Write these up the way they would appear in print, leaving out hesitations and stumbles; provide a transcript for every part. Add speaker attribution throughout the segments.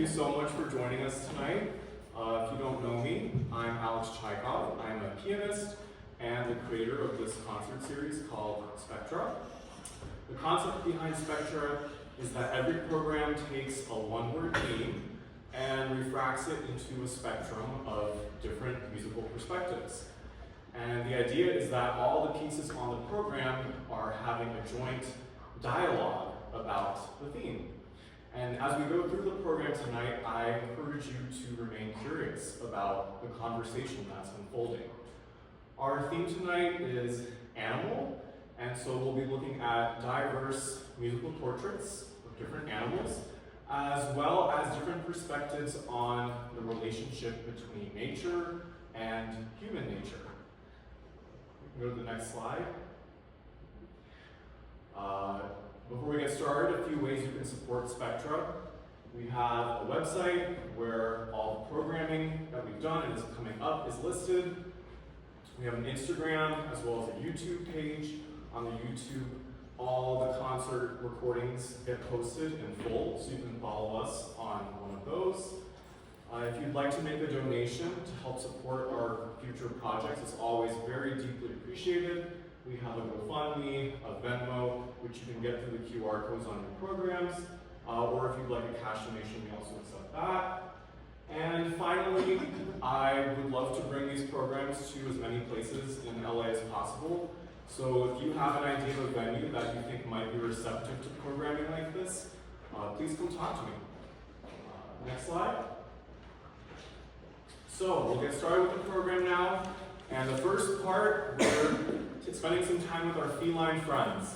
Speaker 1: you so much for joining us tonight. If you don't know me, I'm Leoš Janáček. I'm a pianist and the creator of this concert series called Spectra. The concept behind Spectra is that every program takes a one-word theme and refracts it into a spectrum of different musical perspectives. And the idea is that all the pieces on the program are having a joint dialogue about the theme. And as we go through the program tonight, I encourage you to remain curious about the conversation that's unfolding. Our theme tonight is animal, and so we'll be looking at diverse musical portraits of different animals, as well as different perspectives on the relationship between nature and human nature. We can go to the next slide. Before we get started, a few ways you can support Spectra. We have a website where all the programming that we've done and is coming up is listed. We have an Instagram as well as a YouTube page. On the YouTube, all the concert recordings get posted in full, so you can follow us on one of those. If you'd like to make a donation to help support our future projects, it's always very deeply appreciated. We have a GoFundMe, a Venmo, which you can get through the QR codes on your programs, or if you'd like a cash donation, we also accept that. And finally, I would love to bring these programs to as many places in LA as possible. So if you have an idea of a venue that you think might be receptive to programming like this, please come talk to me. Next slide. So we'll get started with the program now. And the first part, we're spending some time with our feline friends.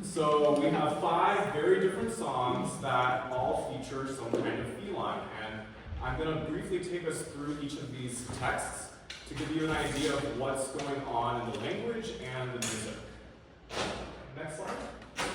Speaker 1: So we have 5 very different songs that all feature some kind of feline. And I'm going to briefly take us through each of these texts to give you an idea of what's going on in the language and the music. Next slide.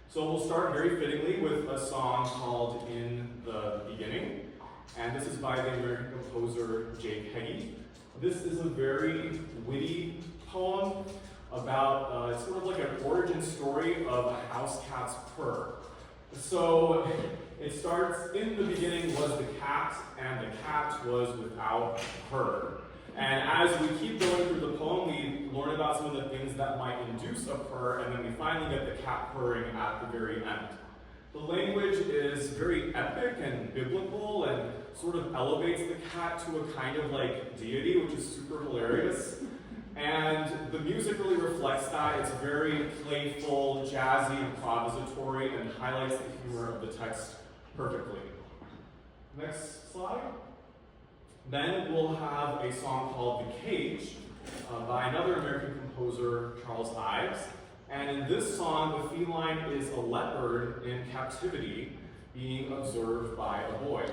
Speaker 1: So we'll start very fittingly with a song called In the Beginning. And this is by the American composer Heggie. This is a very witty poem about, it's sort of like an origin story of a house cat's purr. So it starts, in the beginning was the cat, and the cat was without purr. And as we keep going through the poem, we learn about some of the things that might induce a purr, and then we finally get the cat purring at the very end. The language is very epic and biblical and sort of elevates the cat to a kind of like deity, which is super hilarious. And the music really reflects that. It's very playful, jazzy, improvisatory, and highlights the humor of the text perfectly. Next slide. Then we'll have a song called The Cage by another American composer, Charles Ives. And in this song, the feline is a leopard in captivity being observed by a boy.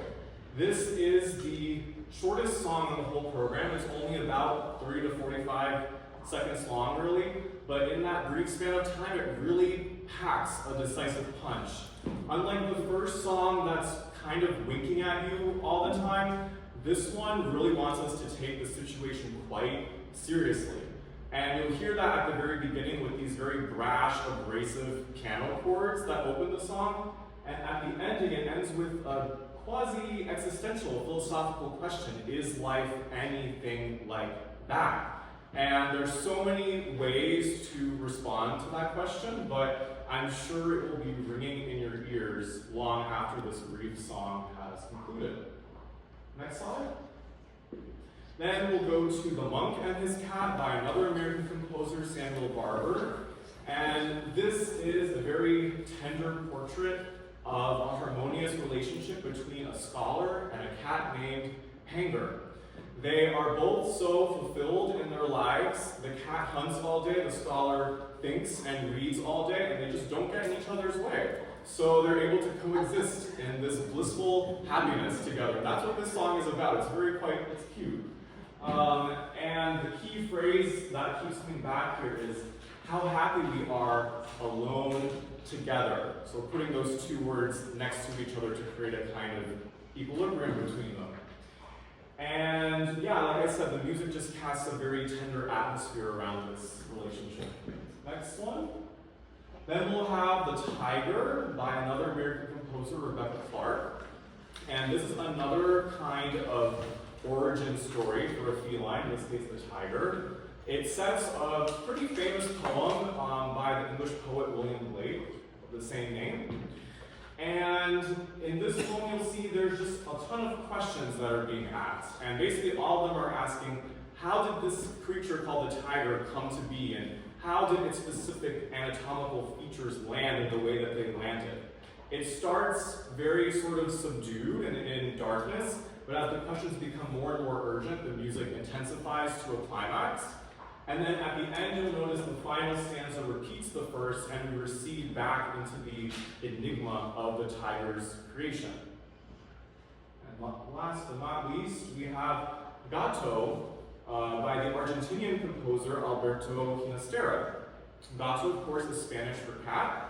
Speaker 1: This is the shortest song in the whole program. It's only about 30 to 45 seconds long, really. But in that brief span of time, it really packs a decisive punch. Unlike the first song that's kind of winking at you all the time, this one really wants us to take the situation quite seriously. And you'll hear that at the very beginning with these very brash, abrasive piano chords that open the song. And at the ending, it ends with a quasi-existential philosophical question: is life anything like that? And there's so many ways to respond to that question, but I'm sure it will be ringing in your ears long after this brief song has concluded. Next slide. Then we'll go to The Monk and His Cat by another American composer, Samuel Barber. And this is a very tender portrait of a harmonious relationship between a scholar and a cat named Hanger. They are both so fulfilled in their lives. The cat hunts all day, the scholar thinks and reads all day, and they just don't get in each other's way. So they're able to coexist in this blissful happiness together. That's what this song is about. It's cute. And the key phrase that keeps coming back here is how happy we are alone together. So putting those two words next to each other to create a kind of equilibrium between them. And yeah, like I said, the music just casts a very tender atmosphere around this relationship. Next one. Then we'll have The Tiger by another American composer, Rebecca Clarke. And this is another kind of origin story for a feline, in this case the tiger. It sets a pretty famous poem by the English poet William Blake of the same name. And in this poem you'll see there's just a ton of questions that are being asked. And basically all of them are asking, how did this creature called the tiger come to be? And how did its specific anatomical features land in the way that they landed? It starts very sort of subdued and in darkness, but as the questions become more and more urgent, the music intensifies to a climax. And then at the end, you'll notice the final stanza repeats the first, and we recede back into the enigma of the tiger's creation. And last but not least, we have Gato by the Argentinian composer Alberto Ginastera. Gato, of course, is Spanish for cat.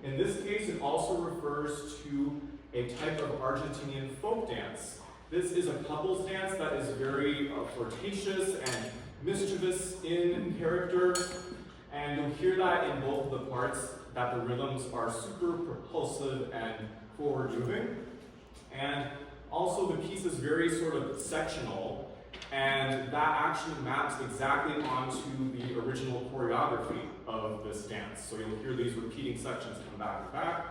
Speaker 1: In this case, it also refers to a type of Argentinian folk dance. This is a couples dance that is very flirtatious and mischievous in character, and you'll hear that in both of the parts, that the rhythms are super propulsive and forward-moving. And also the piece is very sort of sectional, and that actually maps exactly onto the original choreography of this dance. So you'll hear these repeating sections come back to back,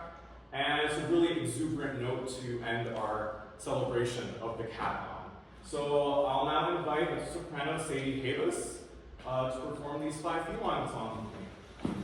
Speaker 1: and it's a really exuberant note to end our celebration of the cat on. So I'll now invite the soprano Sadie Ives to perform these 5 feline songs with me.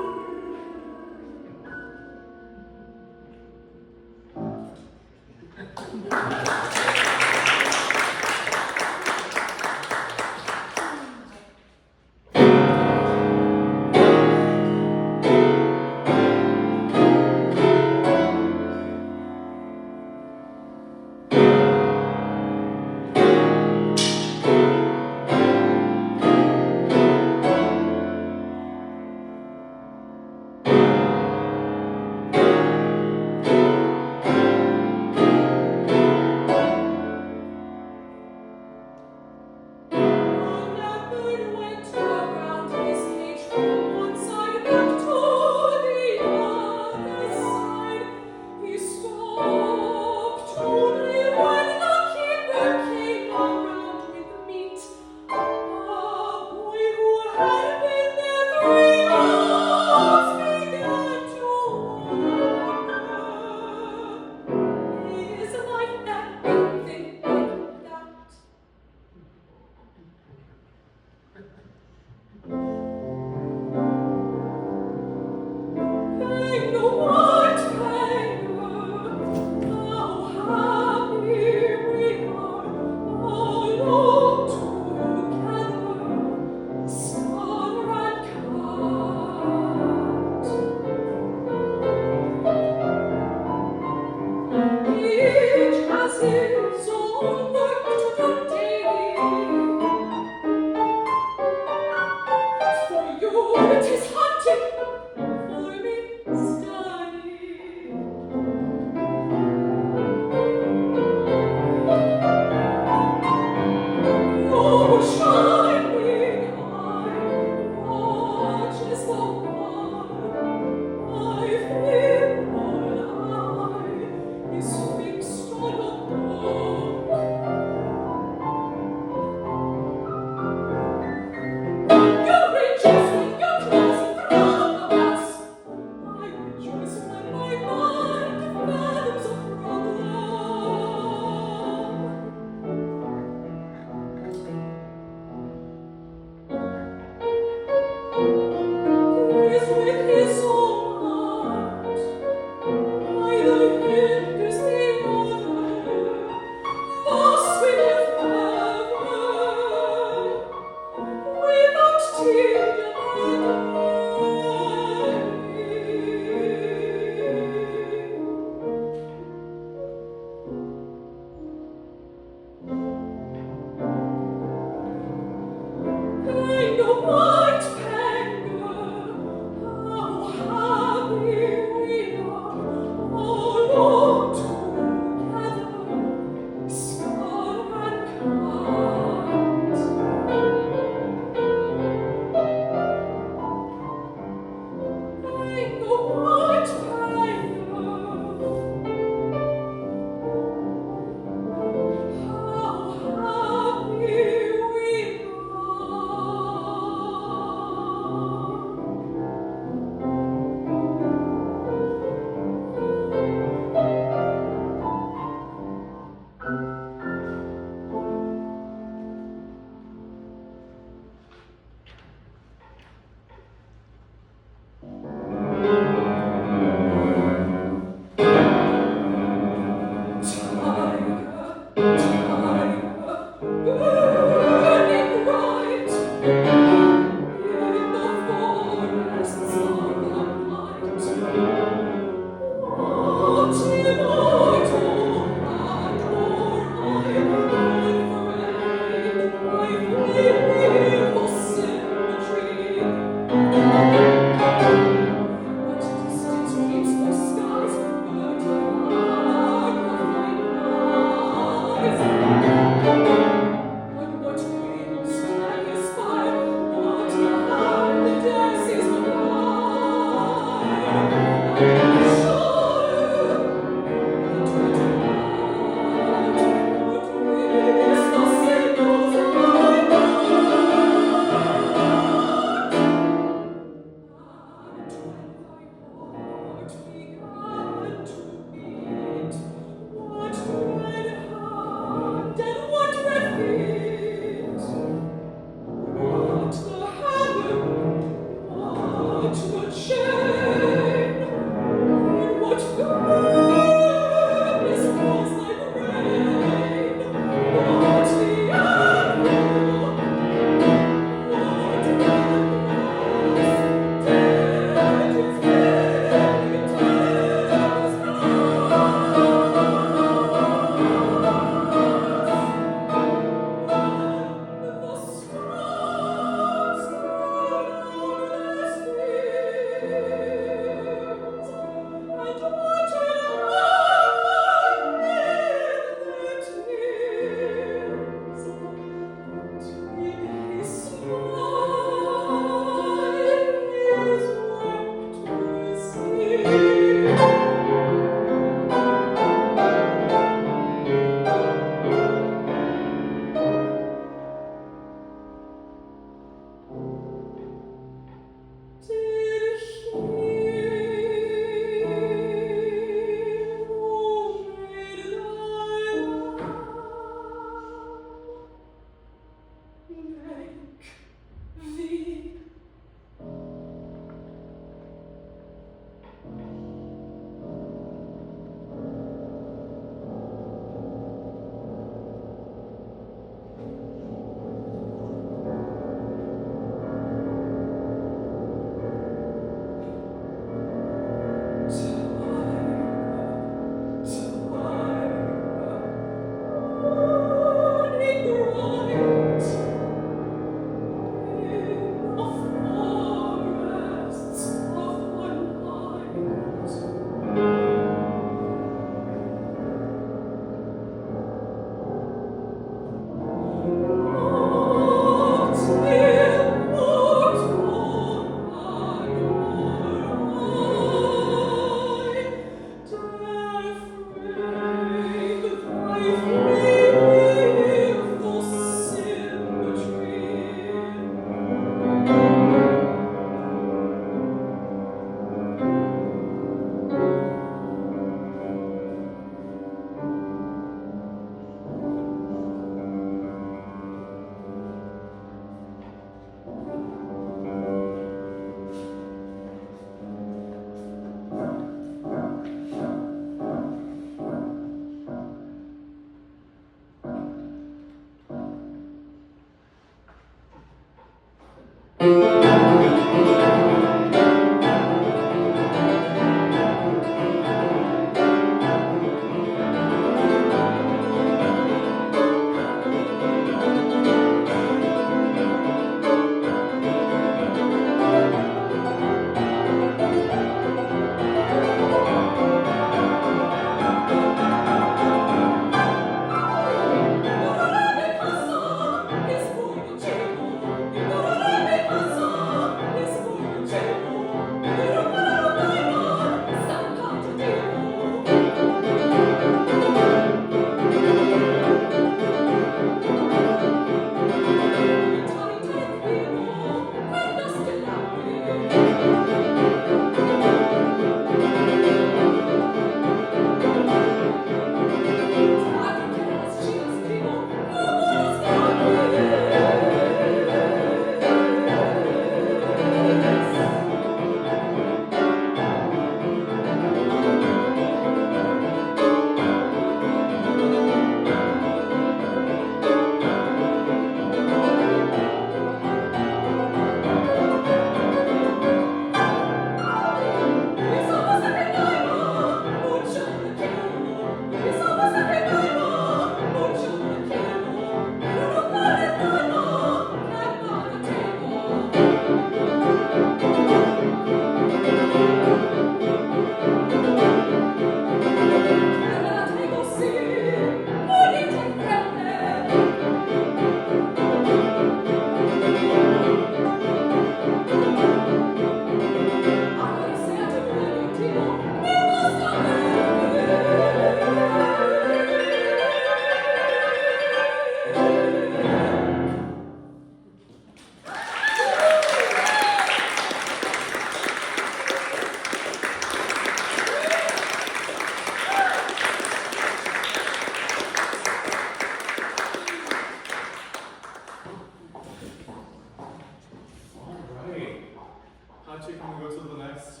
Speaker 1: the next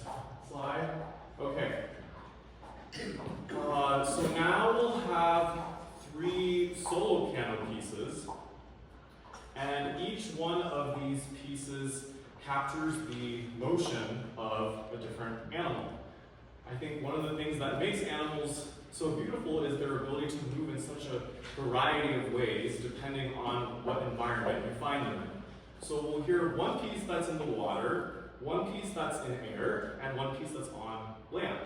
Speaker 1: slide? Okay. So now we'll have 3 solo piano pieces, and each one of these pieces captures the motion of a different animal. I think one of the things that makes animals so beautiful is their ability to move in such a variety of ways depending on what environment you find them in. So we'll hear one piece that's in the water, one piece that's in air, and one piece that's on land.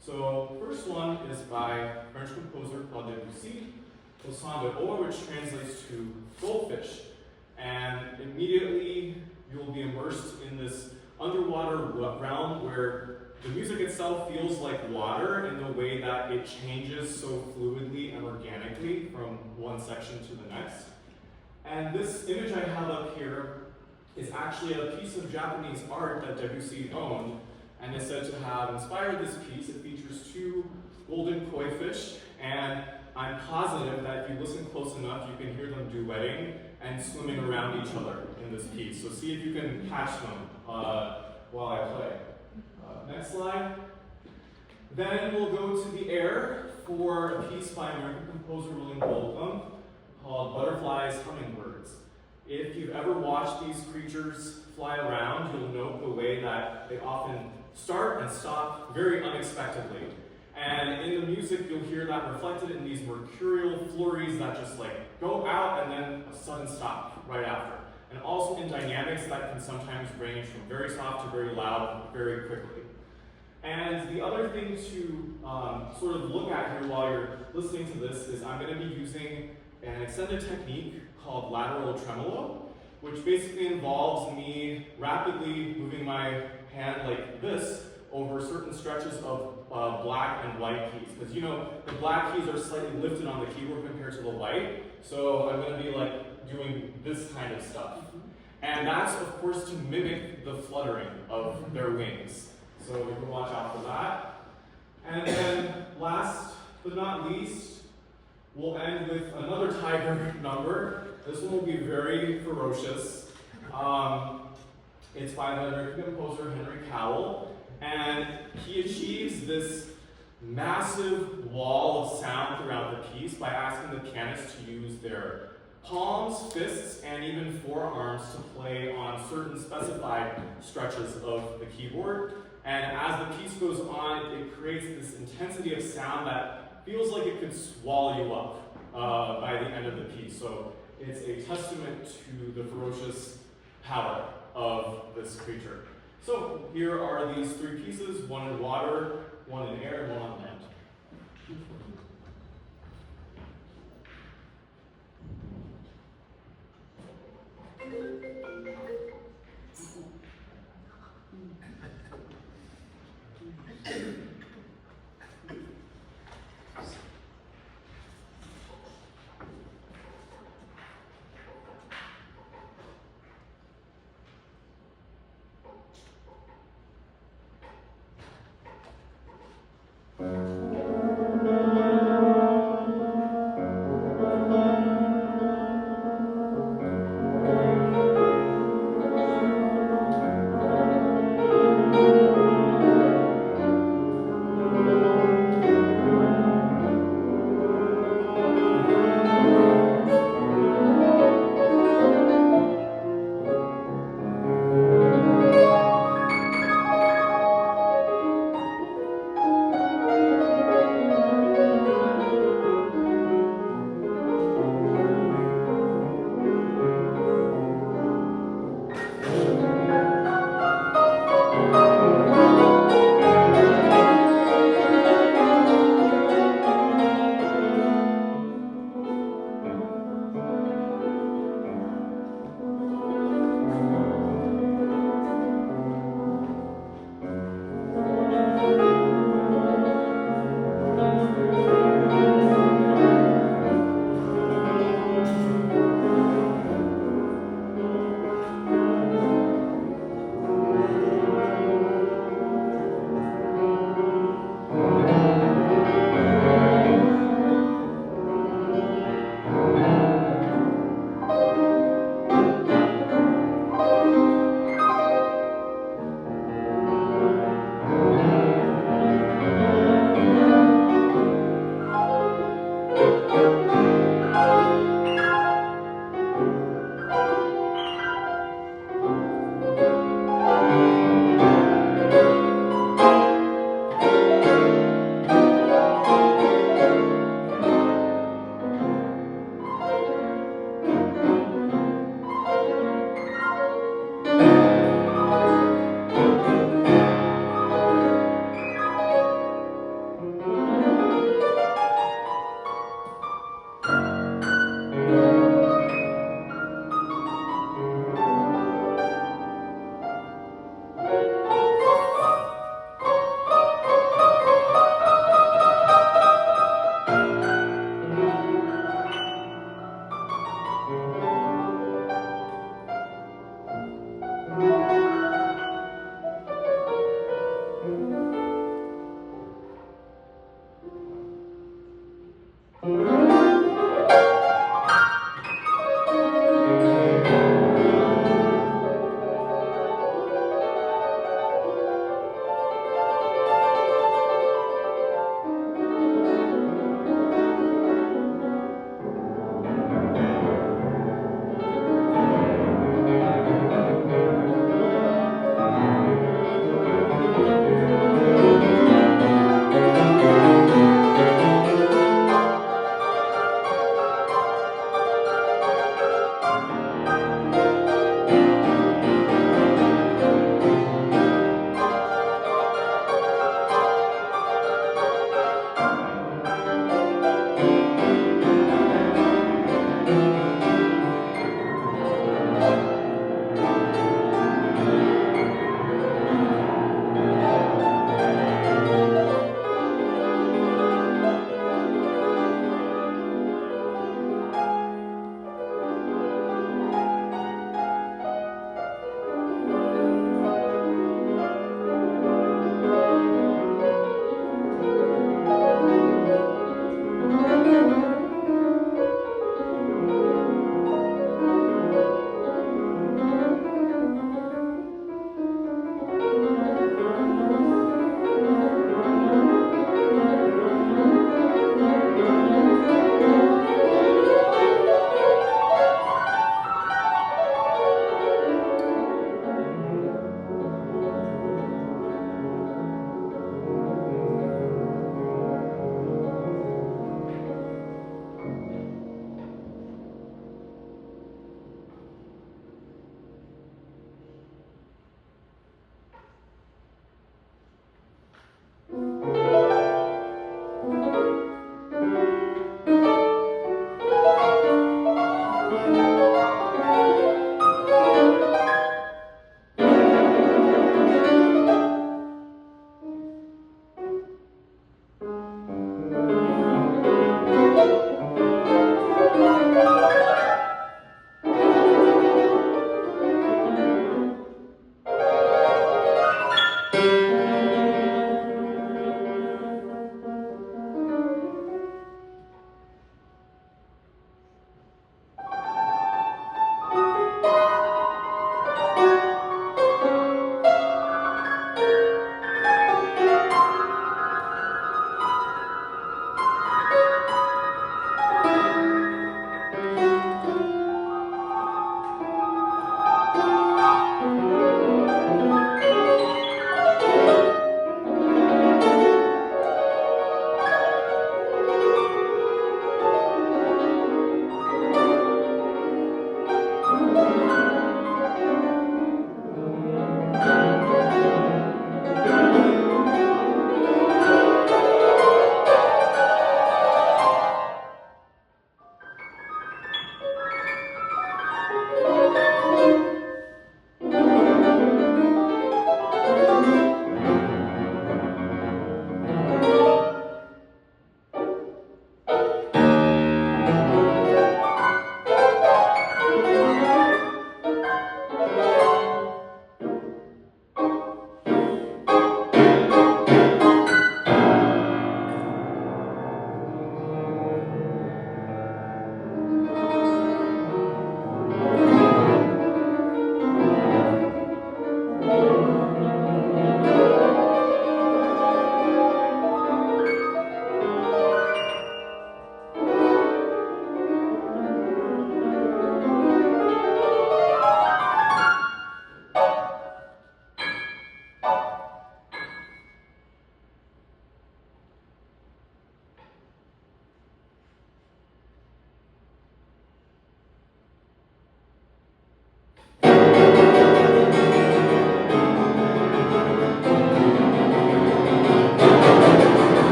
Speaker 1: So first one is by French composer Claude Debussy, Au son de eau, which translates to goldfish. And immediately you'll be immersed in this underwater realm where the music itself feels like water in the way that it changes so fluidly and organically from one section to the next. And this image I have up here is actually a piece of Japanese art that Debussy owned, and is said to have inspired this piece. It features 2 golden koi fish, and I'm positive that if you listen close enough, you can hear them duetting and swimming around each other in this piece. So see if you can catch them while I play. Next slide. Then we'll go to the air for a piece by American composer William Bolcom called Butterflies, Hummingbirds. If you've ever watched these creatures fly around, you'll note the way that they often start and stop very unexpectedly. And in the music, you'll hear that reflected in these mercurial flurries that just like go out and then a sudden stop right after. And also in dynamics that can sometimes range from very soft to very loud very quickly. And the other thing to sort of look at here while you're listening to this is I'm going to be using an extended technique called lateral tremolo, which basically involves me rapidly moving my hand like this over certain stretches of black and white keys. Because you know, the black keys are slightly lifted on the keyboard compared to the white, so I'm going to be like doing this kind of stuff. And that's, of course, to mimic the fluttering of their wings. So you can watch out for that. And then last but not least, we'll end with another tiger number. This one will be very ferocious. It's by the American composer Henry Cowell, and he achieves this massive wall of sound throughout the piece by asking the pianist to use their palms, fists, and even forearms to play on certain specified stretches of the keyboard. And as the piece goes on, it creates this intensity of sound that feels like it could swallow you up by the end of the piece. So it's a testament to the ferocious power of this creature. So here are these 3 pieces, one in water, one in air, and one on land.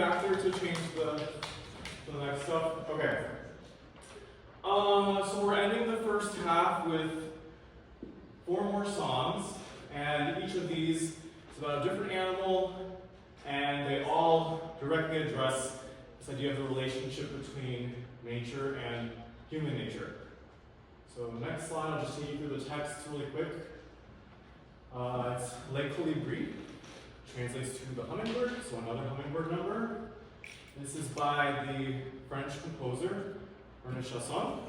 Speaker 1: back there to change the next stuff? Okay. So we're ending the first half with 4 more songs, and each of these is about a different animal, and they all directly address this idea of the relationship between nature and human nature. So next slide, I'll just take you through the text really quick. It's Le Colibri, translates to the hummingbird, so another hummingbird number. This is by the French composer, Ernest Chausson.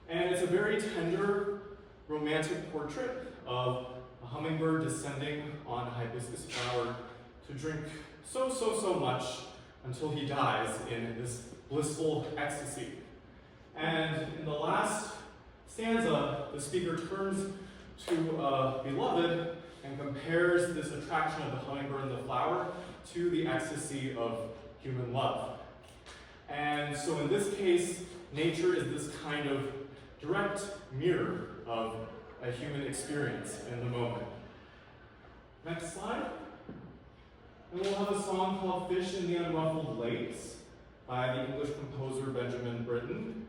Speaker 1: And it's a very tender, romantic portrait of a hummingbird descending on a hibiscus flower to drink so much until he dies in this blissful ecstasy. And in the last stanza, the speaker turns to a beloved and compares this attraction of the hummingbird and the flower to the ecstasy of human love. And so in this case, nature is this kind of direct mirror of a human experience in the moment. Next slide. And we'll have a song called Fish in the Unruffled Lakes by the English composer Benjamin Britten.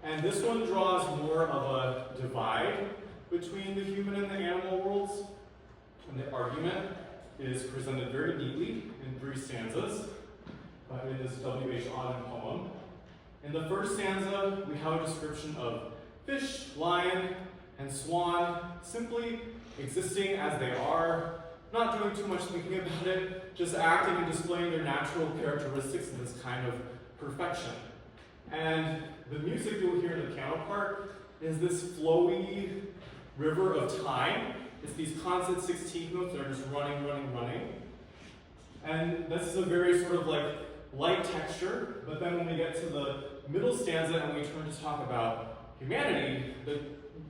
Speaker 1: And this one draws more of a divide between the human and the animal worlds. And the argument is presented very neatly in 3 stanzas in this W.H. Auden poem. In the first stanza, we have a description of fish, lion, and swan simply existing as they are, not doing too much thinking about it, just acting and displaying their natural characteristics in this kind of perfection. And the music you'll hear in the piano part is this flowy river of time. It's these constant 16th notes that are just running. And this is a very sort of like light texture, but then when we get to the middle stanza and we turn to talk about humanity,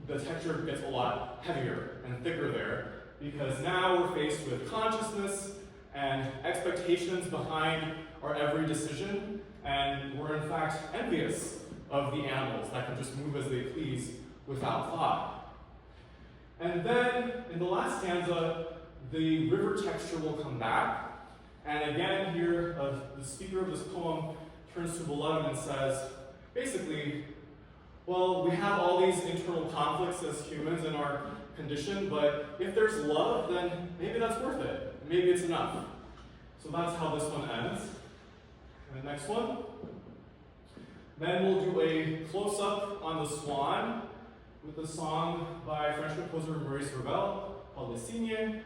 Speaker 1: the texture gets a lot heavier and thicker there, because now we're faced with consciousness and expectations behind our every decision, and we're in fact envious of the animals that can just move as they please without thought. And then in the last stanza, the river texture will come back, and again here the speaker of this poem turns to beloved and says, basically, well, we have all these internal conflicts as humans in our condition, but if there's love, then maybe that's worth it. Maybe it's enough. So that's how this one ends. And the next one. Then we'll do a close-up on the swan with a song by French composer Maurice Ravel called Le Cygne.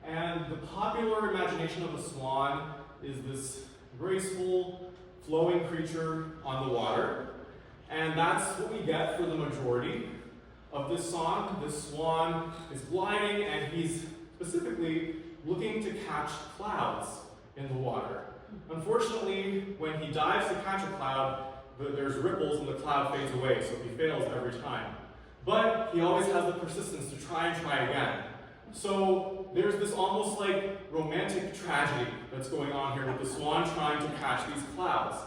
Speaker 1: And the popular imagination of a swan is this graceful, flowing creature on the water. And that's what we get for the majority of this song. This swan is gliding, and he's specifically looking to catch clouds in the water. Unfortunately, when he dives to catch a cloud, there's ripples and the cloud fades away, so he fails every time. But he always has the persistence to try and try again. So there's this almost like romantic tragedy that's going on here with the swan trying to catch these clouds.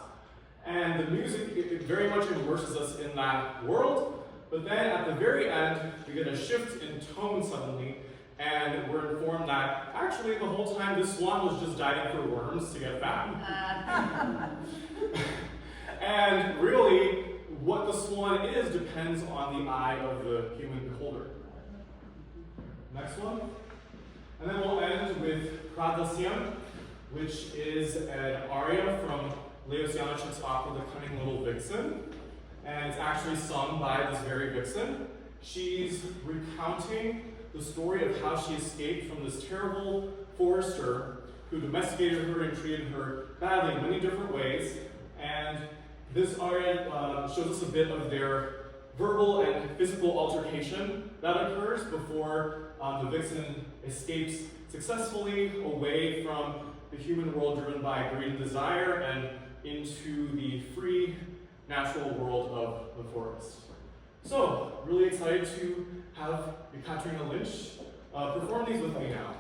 Speaker 1: And the music, it very much immerses us in that world, but then at the very end, we get a shift in tone suddenly, and we're informed that actually the whole time this swan was just diving for worms to get fat. And really, what the swan is depends on the eye of the human beholder. Next one. And then we'll end with Gradation, which is an aria from Leoš Janáček's opera, The Cunning Little Vixen. And it's actually sung by this very vixen. She's recounting the story of how she escaped from this terrible forester who domesticated her and treated her badly in many different ways. And this aria shows us a bit of their verbal and physical altercation that occurs before the vixen escapes successfully away from the human world driven by greed and desire and into the free natural world of the forest. So, really excited to have Katrina Lynch perform these with me now.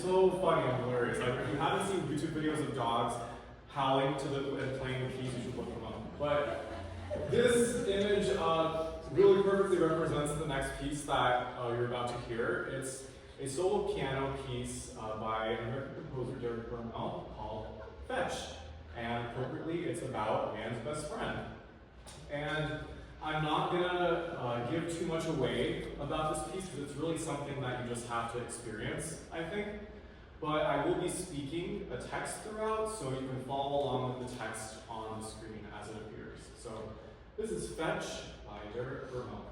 Speaker 1: so funny and hilarious. Like, if you haven't seen YouTube videos of dogs howling and playing the keys, you should look them up. But this image really perfectly represents the next piece that you're about to hear. It's a solo piano piece by American composer Bermel called Fetch. And appropriately, it's about man's best friend. And I'm not gonna give too much away about this piece because it's really something that you just have to experience, I think. But I will be speaking a text throughout, so you can follow along with the text on the screen as it appears. So this is Fetch by Bermel.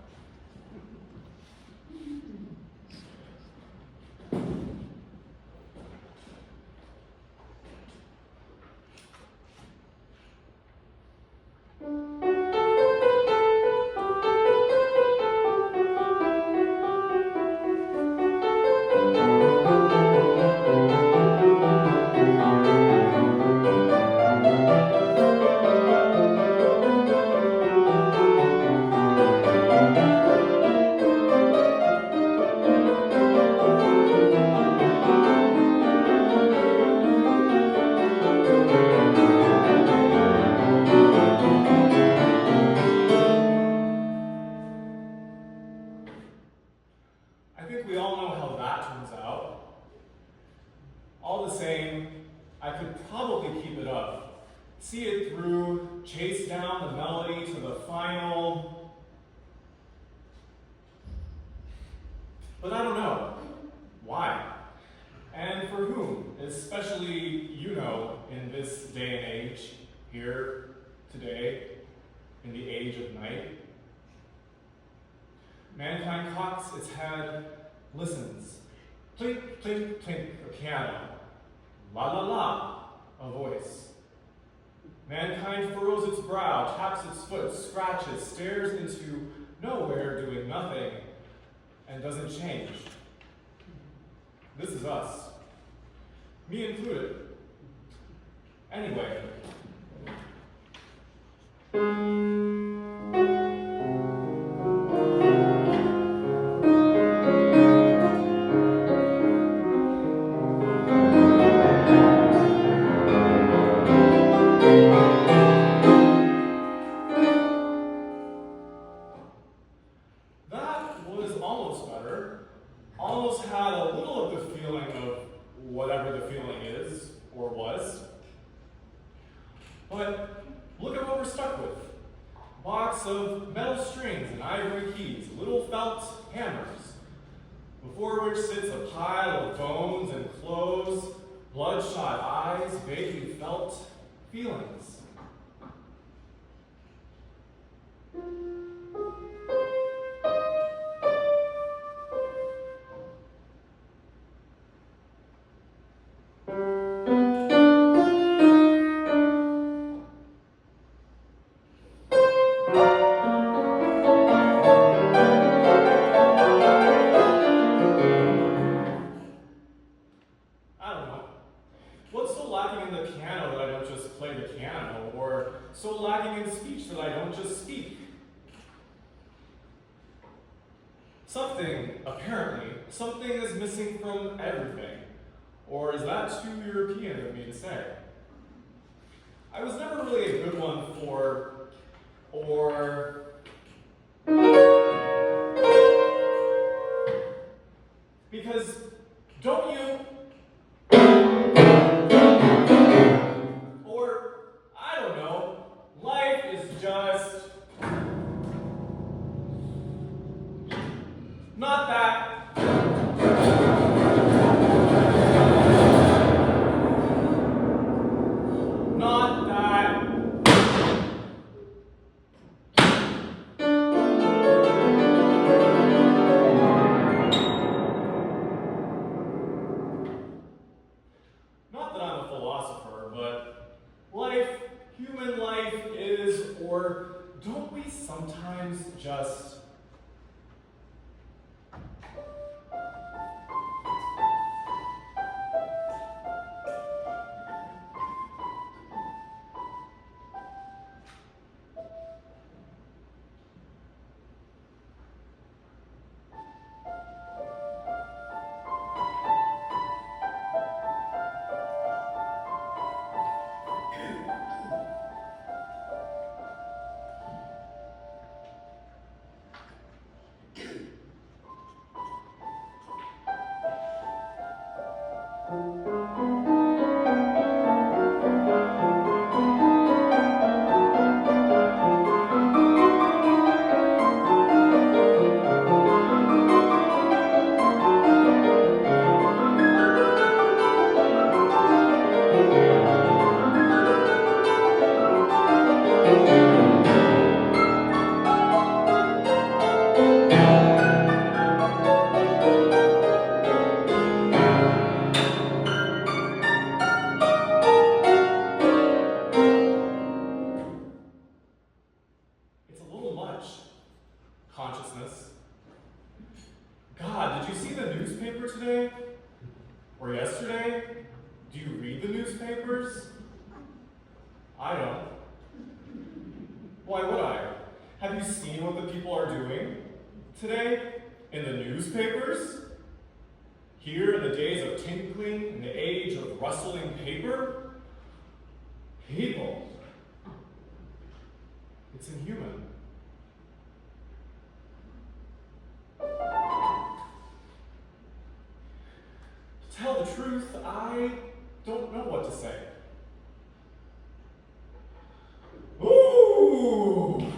Speaker 1: But I don't know. Why? And for whom? Especially, you know, in this day and age, here, today, in the age of night. Mankind cocks its head, listens. Plink, plink, plink, a piano. La la la, a voice. Mankind furrows its brow, taps its foot, scratches, stares into nowhere, doing nothing, and doesn't change. This is us. Me included. Anyway. But look at what we're stuck with. Box of metal strings and ivory keys, little felt hammers, before which sits a pile of bones and clothes, bloodshot eyes, vaguely felt feelings. So lacking in speech that I don't just speak. Something, apparently, something is missing from everything. Or is that too European of me to say? I was never really a good one for, because, don't you? Life is just not that. Not that. Not that I'm a philosopher, but life, human life is, or don't we sometimes just consciousness. God, did you see the newspaper today? Or yesterday? Do you read the newspapers? I don't. Why would I? Have you seen what the people are doing today in the newspapers? Here in the days of tinkling, in the age of rustling paper? People. It's inhuman. To tell the truth, I don't know what to say. Ooh!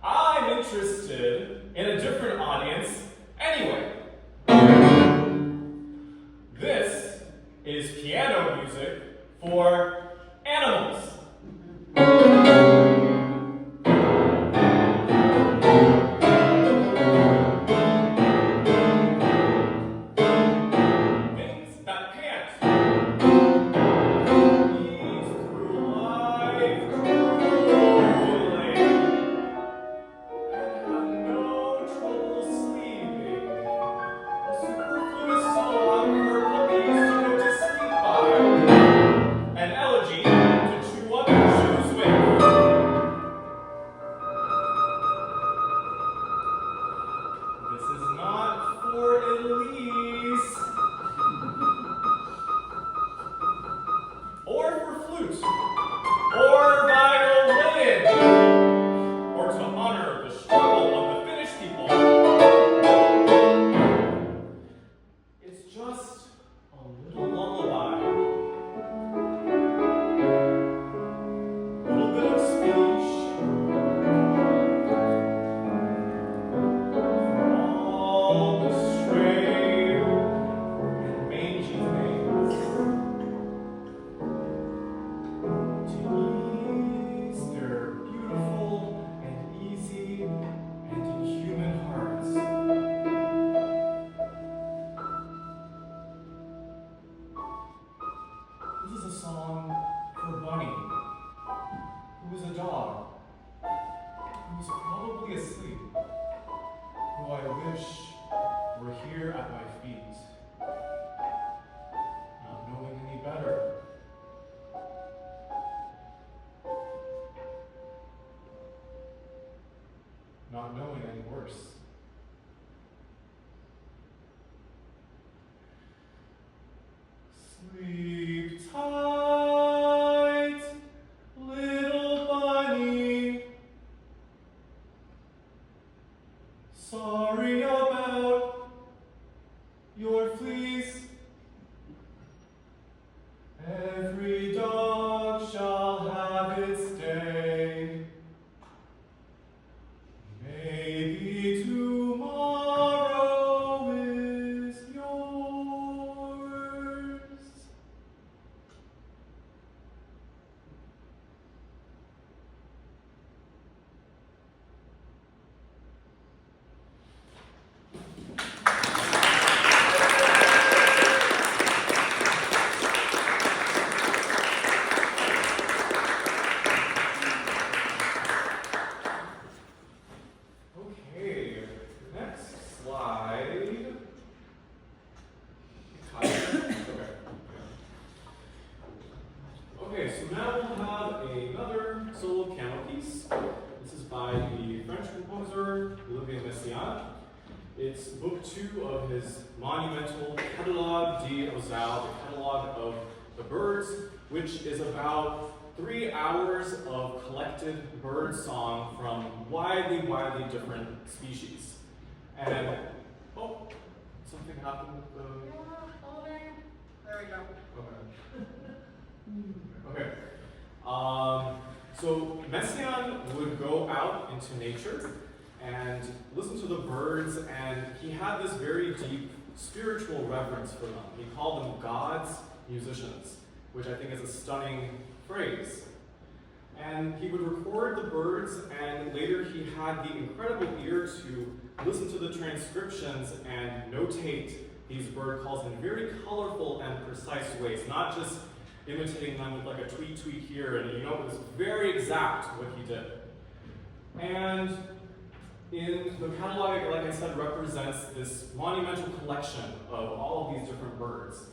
Speaker 1: I'm interested in a different audience anyway. This is piano music for animals. Not knowing any worse. Sleep tight, little bunny. Sorry about your fleece. Every dog shall have its day. Maybe tomorrow is yours. Olivier Messiaen. It's book 2 of his monumental Catalogues des Oiseaux, the Catalogue of the Birds, which is about 3 hours of collected bird song from widely different species. And, oh, something happened with the...
Speaker 2: There we go.
Speaker 1: Okay. So Messiaen would go out into nature and listen to the birds, and he had this very deep spiritual reverence for them. He called them God's musicians, which I think is a stunning phrase. And he would record the birds, and later he had the incredible ear to listen to the transcriptions and notate these bird calls in very colorful and precise ways, not just imitating them with like a tweet here, and it was very exact what he did. And in the catalog, like I said, represents this monumental collection of all of these different birds.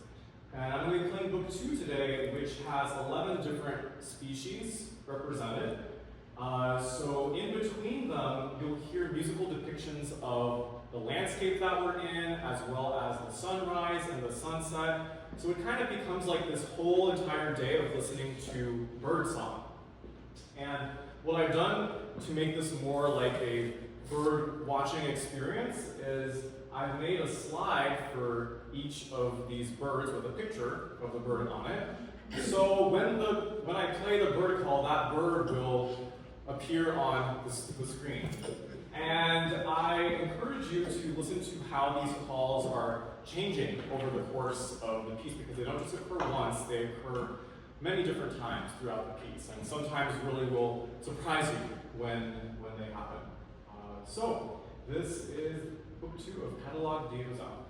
Speaker 1: And I'm going to be playing book 2 today, which has 11 different species represented. So in between them, you'll hear musical depictions of the landscape that we're in, as well as the sunrise and the sunset. So it kind of becomes like this whole entire day of listening to birdsong. And what I've done to make this more like a bird watching experience is I've made a slide for each of these birds with a picture of the bird on it. So when I play the bird call, that bird will appear on the screen. And I encourage you to listen to how these calls are changing over the course of the piece, because they don't just occur once, they occur many different times throughout the piece, and sometimes really will surprise you when they happen. So this is book 2 of Catalogue des Beaux-Arts.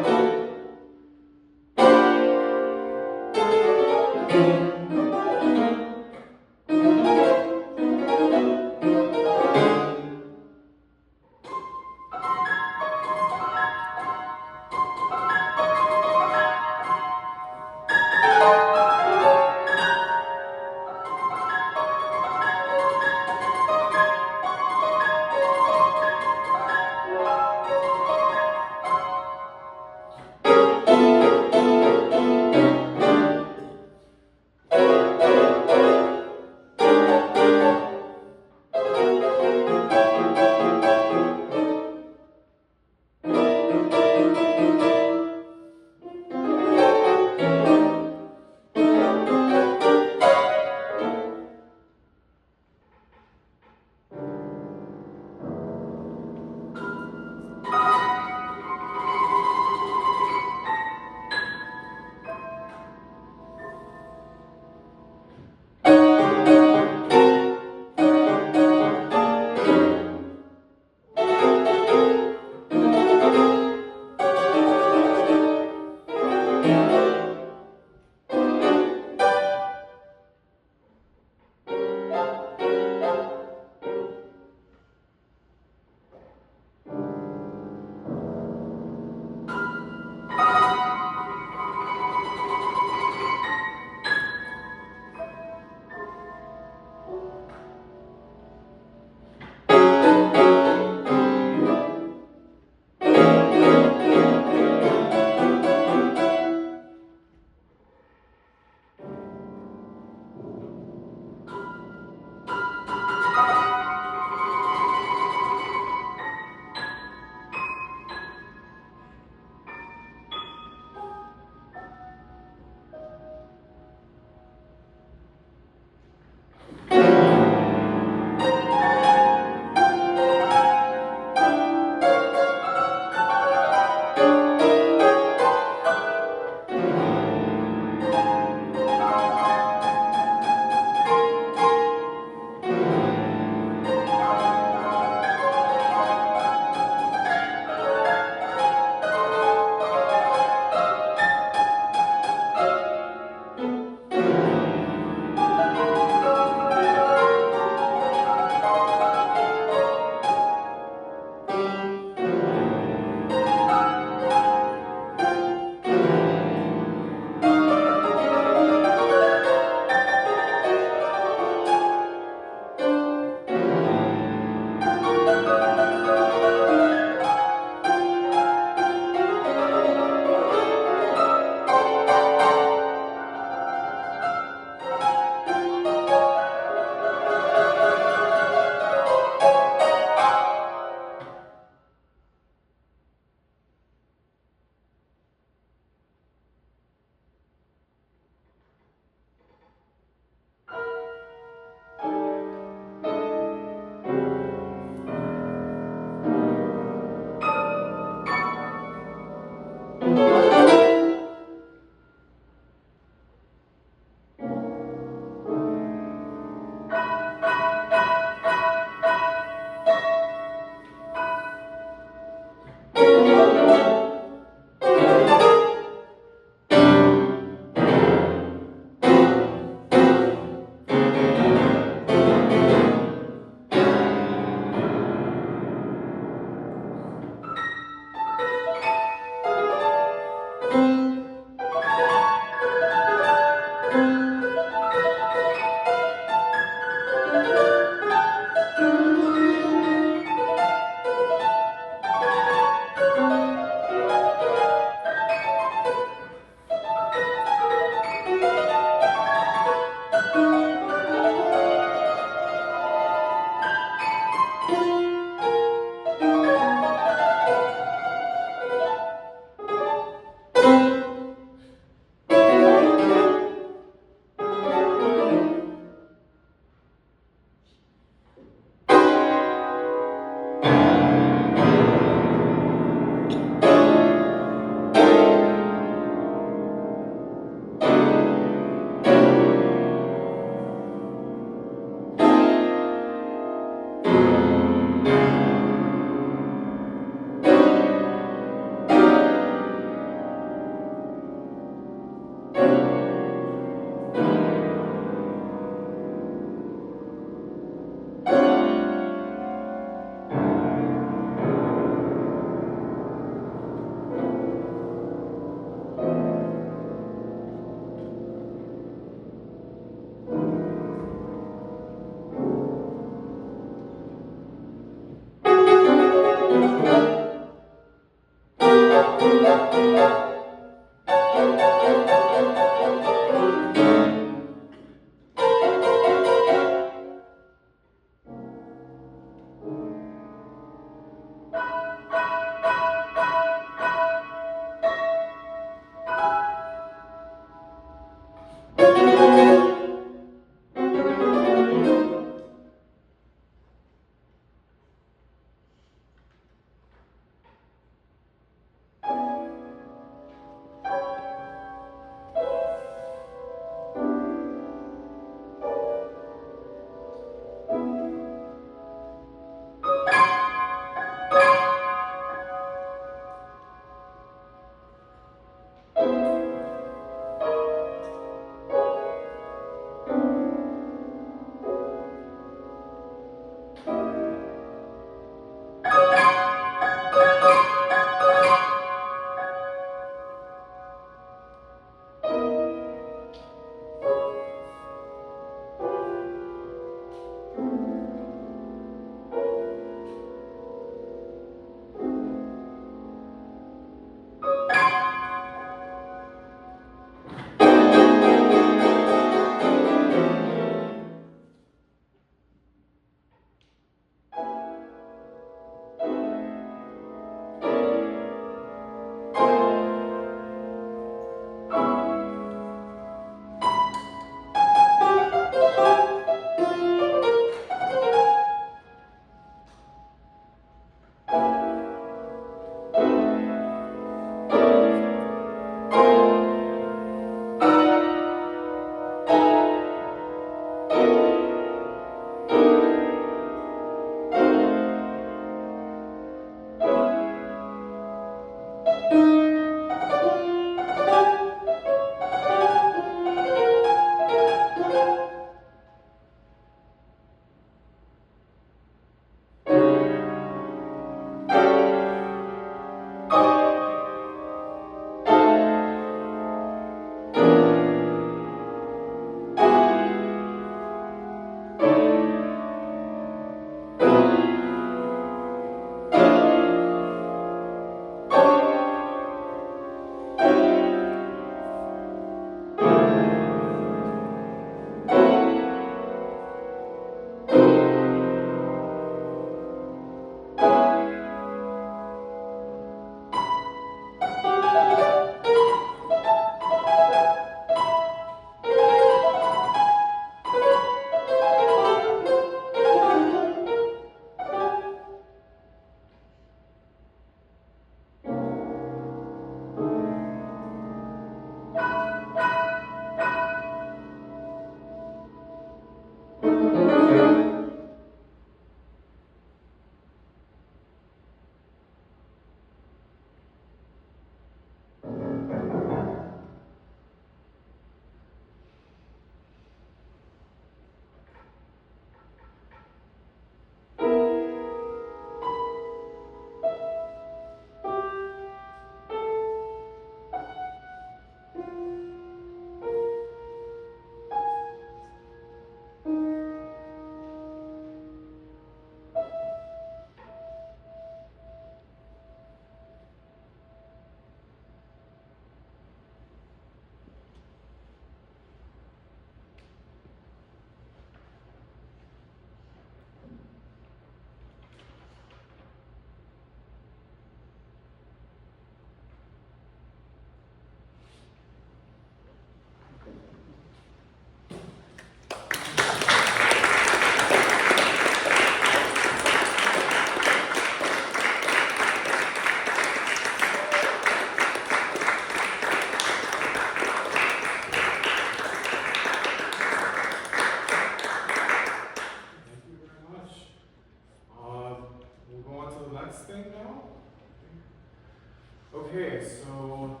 Speaker 1: Okay, so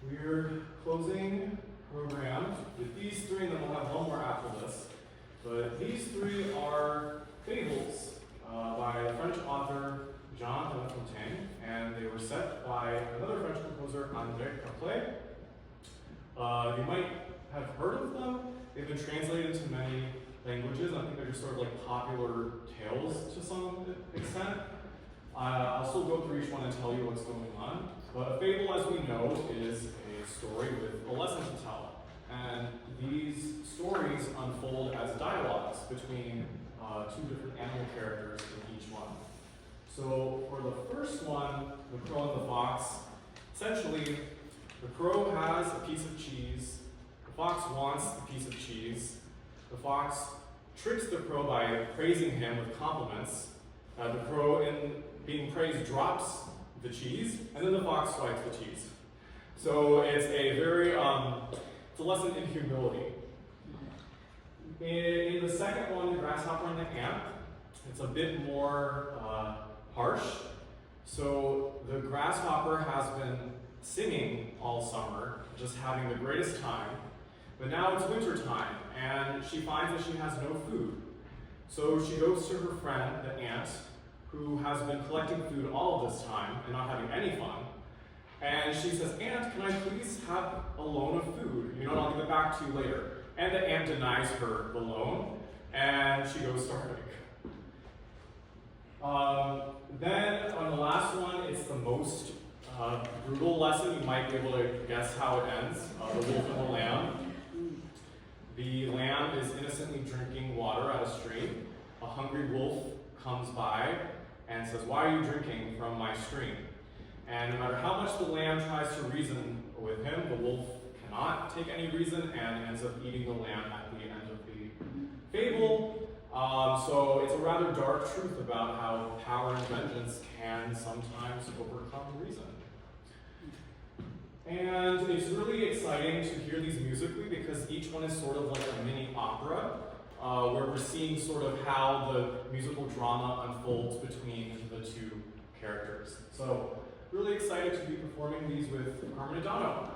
Speaker 1: we're closing programs with these three, and then we'll have one more after this. But these three are Fables by the French author Jean de La Fontaine, and they were set by another French composer, André Caplet. You might have heard of them. They've been translated into many languages. I think they're just sort of like popular tales to some extent. I'll still go through each one and tell you what's going on. But a fable, as we know, is a story with a lesson to tell. And these stories unfold as dialogues between two different animal characters in each one. So for the first one, the crow and the fox, essentially, the crow has a piece of cheese, the fox wants the piece of cheese, the fox tricks the crow by praising him with compliments, the crow, in being praised, drops the cheese, and then the fox swipes the cheese. So it's a very, it's a lesson in humility. In the second one, the grasshopper and the ant, it's a bit more harsh. So the grasshopper has been singing all summer, just having the greatest time, but now it's winter time, and she finds that she has no food. So she goes to her friend, the ant, who has been collecting food all of this time and not having any fun. And she says, "Ant, can I please have a loan of food? You know, I'll give it back to you later." And the ant denies her the loan, and she goes starving. Then on the last one, it's the most brutal lesson. You might be able to guess how it ends. The wolf and the lamb. The lamb is innocently drinking water at a stream. A hungry wolf comes by and says, "Why are you drinking from my stream?" And no matter how much the lamb tries to reason with him, the wolf cannot take any reason and ends up eating the lamb at the end of the fable. So it's a rather dark truth about how power and vengeance can sometimes overcome reason. And it's really exciting to hear these musically because each one is sort of like a mini opera, where we're seeing sort of how the musical drama unfolds between the two characters. So really excited to be performing these with Carmen Adano.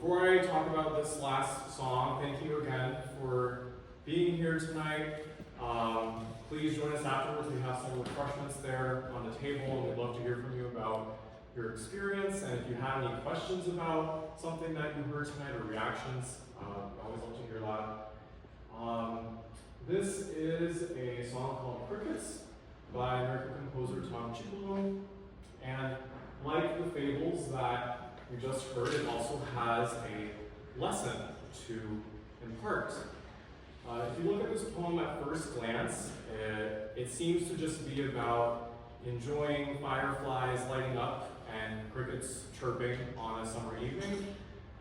Speaker 1: before I talk about this last song, thank you again for being here tonight. Please join us afterwards. We have some refreshments there on the table, and we'd love to hear from you about your experience. And if you have any questions about something that you heard tonight or reactions, I always love to hear that. This is a song called Crickets by American composer Tom Cipullo. And like the Fables that we just heard, it also has a lesson to impart. If you look at this poem at first glance, it seems to just be about enjoying fireflies lighting up and crickets chirping on a summer evening.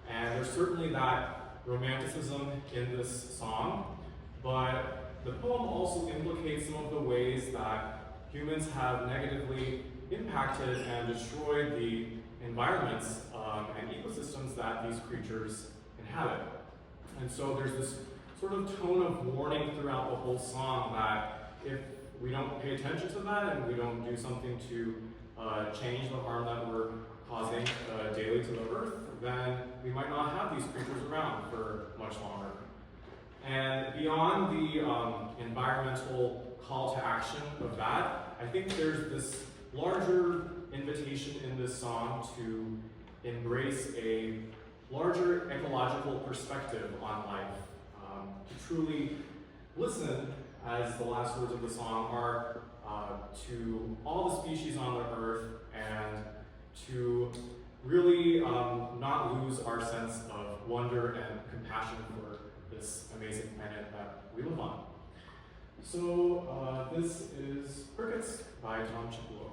Speaker 1: And there's certainly that romanticism in this song, but the poem also implicates some of the ways that humans have negatively impacted and destroyed the environments and ecosystems that these creatures inhabit. And so there's this sort of tone of warning throughout the whole song that if we don't pay attention to that and we don't do something to change the harm that we're causing daily to the earth, then we might not have these creatures around for much longer. And beyond the environmental call to action of that, I think there's this larger invitation in this song to embrace a larger ecological perspective on life, to truly listen, as the last words of the song are, to all the species on the earth, and to really not lose our sense of wonder and compassion for this amazing planet that we live on. So this is Crickets by Tom Cipullo.